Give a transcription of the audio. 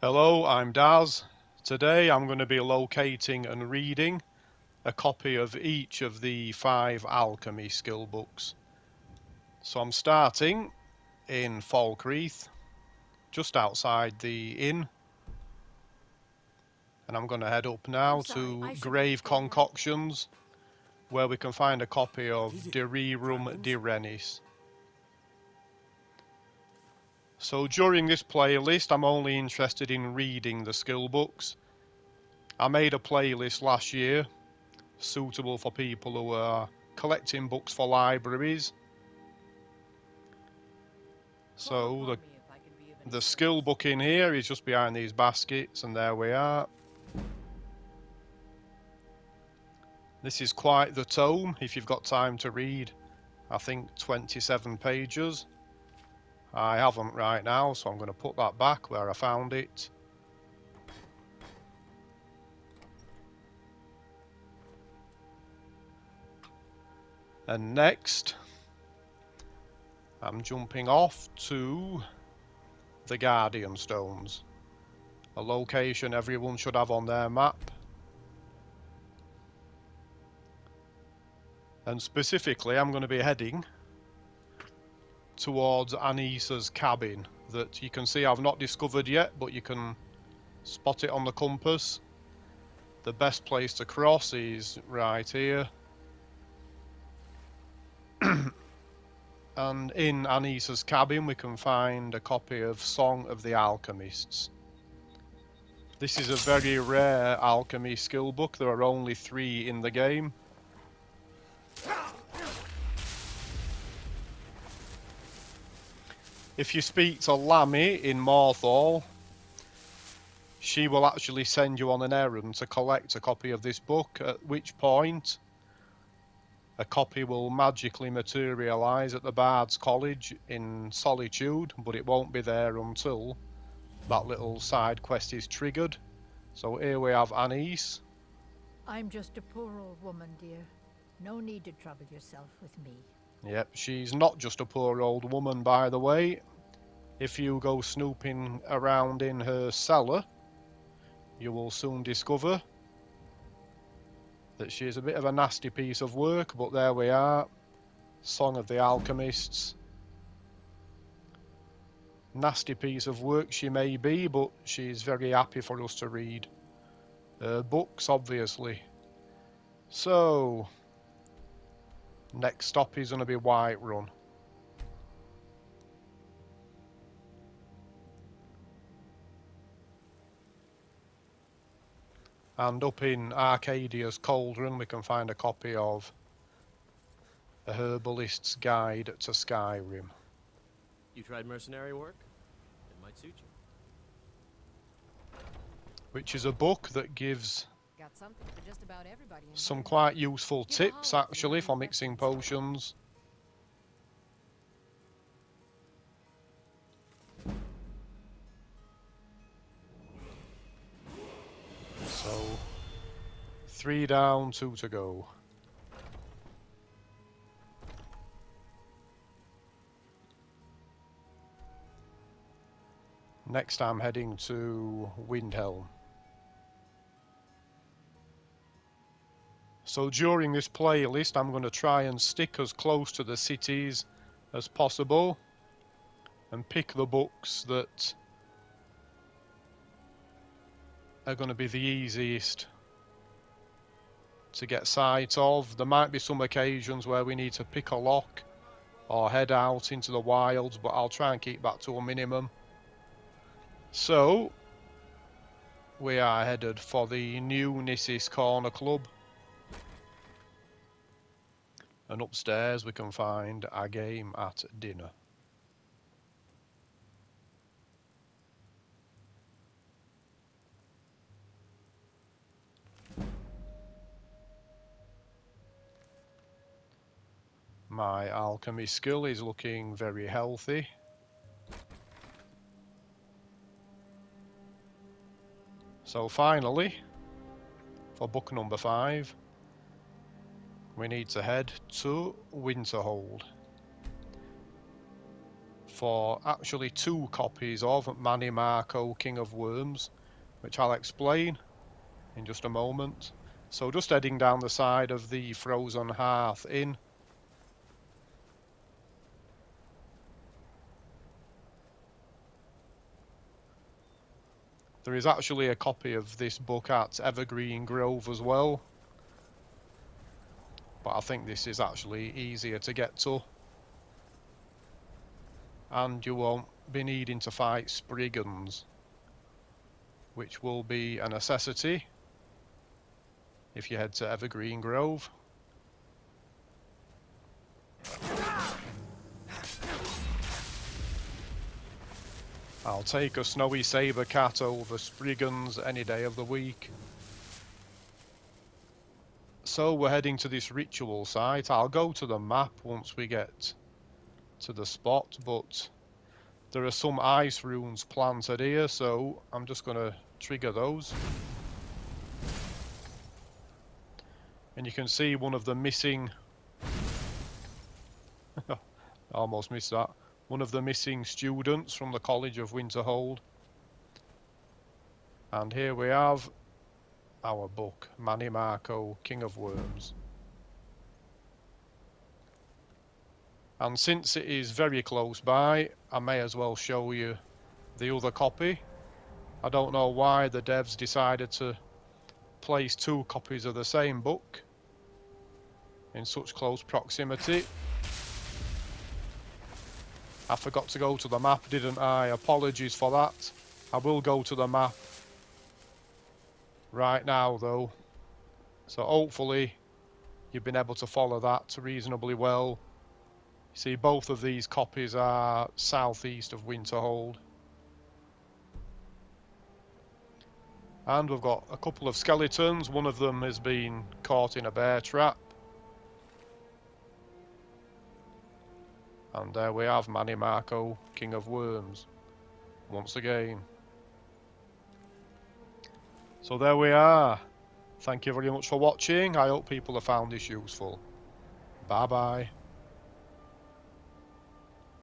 Hello, I'm Daz. Today I'm going to be locating and reading a copy of each of the 5 alchemy skill books. So I'm starting in Falkreath, just outside the inn, and I'm going to head up now to Grave Concoctions, where we can find a copy of Rerum Dirennis. So during this playlist I'm only interested in reading the skill books. I made a playlist last year suitable for people who are collecting books for libraries. So the skill book in here is just behind these baskets, and there we are. This is quite the tome if you've got time to read. I think 27 pages. I haven't right now, so I'm going to put that back where I found it. And next, I'm jumping off to the Guardian Stones, a location everyone should have on their map. And specifically, I'm going to be heading towards Anisa's cabin that you can see I've not discovered yet, but you can spot it on the compass. The best place to cross is right here. And in Anisa's cabin we can find a copy of Song of the Alchemists. This is a very rare alchemy skill book. There are only 3 in the game. If you speak to Lammy in Morthal, she will actually send you on an errand to collect a copy of this book, at which point a copy will magically materialise at the Bard's College in Solitude, but it won't be there until that little side quest is triggered. So here we have Anise. I'm just a poor old woman, dear. No need to trouble yourself with me. Yep, she's not just a poor old woman, by the way. If you go snooping around in her cellar, you will soon discover that she is a bit of a nasty piece of work, but there we are. Song of the Alchemists. Nasty piece of work she may be, but she's very happy for us to read her books, obviously. So, next stop is going to be Whiterun. And up in Arcadia's Cauldron we can find a copy of The Herbalist's Guide to Skyrim. You tried mercenary work? It might suit you. Which is a book that gives Got something for just about everybody. some quite useful tips actually for mixing potions. So 3 down, 2 to go. Next I'm heading to Windhelm. So during this playlist I'm going to try and stick as close to the cities as possible and pick the books that are going to be the easiest to get sight of. There might be some occasions where we need to pick a lock or head out into the wilds, but I'll try and keep that to a minimum. So we are headed for the new Nissis Corner Club, and upstairs we can find a game at dinner. My alchemy skill is looking very healthy. So finally, for book number 5, we need to head to Winterhold. for actually 2 copies of Mannimarco, King of Worms, which I'll explain in just a moment. So just heading down the side of the Frozen Hearth Inn. There is actually a copy of this book at Evergreen Grove as well, but I think this is actually easier to get to, and you won't be needing to fight Spriggans, which will be a necessity if you head to Evergreen Grove. I'll take a snowy saber cat over Spriggans any day of the week. So we're heading to this ritual site. I'll go to the map once we get to the spot, but there are some ice runes planted here, so I'm just going to trigger those. And you can see one of the missing... I almost missed that. One of the missing students from the College of Winterhold. And here we have our book, Mannimarco, King of Worms. And since it is very close by, I may as well show you the other copy. I don't know why the devs decided to place 2 copies of the same book in such close proximity. I forgot to go to the map, didn't I? Apologies for that. I will go to the map right now though. So hopefully you've been able to follow that reasonably well. See, both of these copies are southeast of Winterhold. And we've got a couple of skeletons. One of them has been caught in a bear trap. And there we have Mannimarco, King of Worms, once again. So there we are. Thank you very much for watching. I hope people have found this useful. Bye bye.